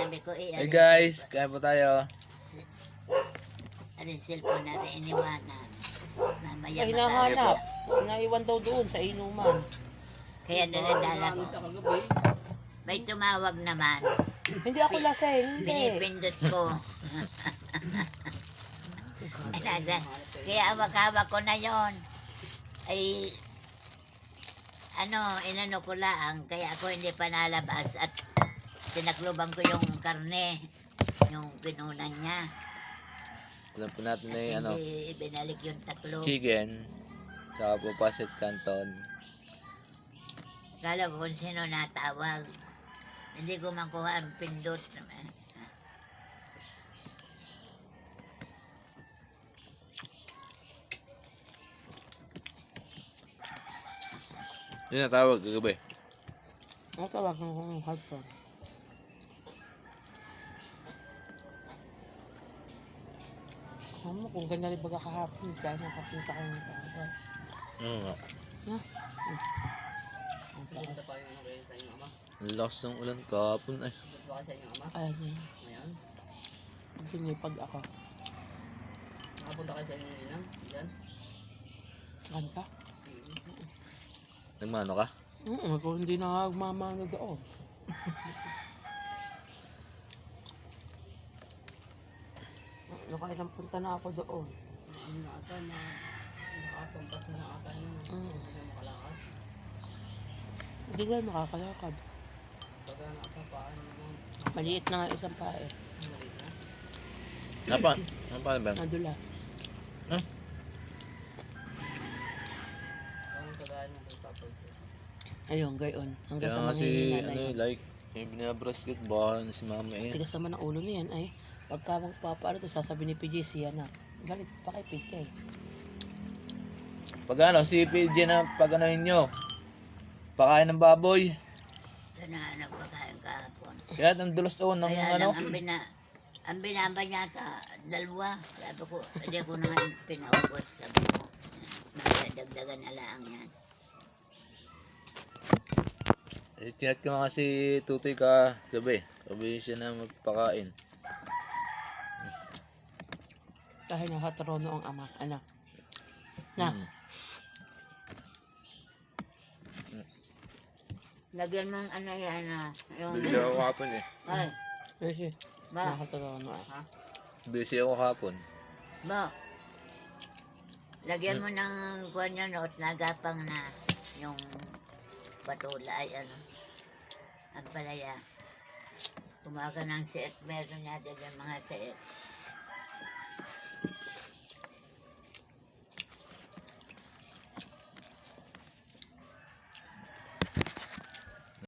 sabi ko, Hey guys, kaya po tayo. Arin cellphone natin iniwanan. Mamaya Ay, hinahanap. Naiwan daw doon sa inuman. Kaya naladala ko. May tumawag naman. Hindi ako lasing, hindi. Pinipindot ko. Kaya hawak-hawak ko na yon. Ay, inano ko lang. Kaya ako hindi pa nalabas. At tinakluban ko yung karne. Yung pinunan niya. Alam po natin na yung Hindi binalik yung taklo. chicken. Saka po pasit canton. Kala ko kung sino natawag. Hindi ko makuha ang pindot. Yun na tawag kagabi. Ang tawag ng husband. Kung ganda rin baga kahapon, kaya nakapunta kayo ng kahapon. Oo nga. Na? Ang lakas ng ulan kahapon ay. Ayan yun. Pinipag ako. Nakapunta kayo sa inyo ninang? Diyan? Kanta? Nagmano ka? Kung hindi na magmamano doon. Nakailang punta na ako doon. Ano na ata na nakatumpas na ata yun. Hindi na makalakas. Hindi ko makakalakad. Pagka nakapaano naman. Maliit na nga isang pae. Maliit na. Napan? Napan ba? Nadula. Parang kagaya ng pagpapagod. Ayun, gayon. Hanggang Kaya sa nga si, manghihina na yun. like, yung binabasketball si mama eh. Tigas naman ang ulo niyan ay. Pagka magpapaano to, sasabi ni PJ siya na. Galit pa kay PJ. Pag si PJ na pag nyo, pakain ng baboy. Ito na nagpakain kahapon. Kaya ang dulos to ng Kaya ano. lang ang binaba niya dalawa. Sabi ko, hindi ko na pinaubos. Sabi ko, magdadagdagan na lang yan. Tinat ko nga si Tutoy ka gabi. Sabi siya na magpakain. Dahil nasa trono ang ama. Ano? Na, Lagyan mong yan yung... Busy ako kahapon eh. Ay, kasi ba, nasa trono ah. Busy ako kahapon. ba. Lagyan mo ng kuwan yun, at nagapang na yung patulay, ang palaya. Kumaga ng seet, meron niya din yung mga seet.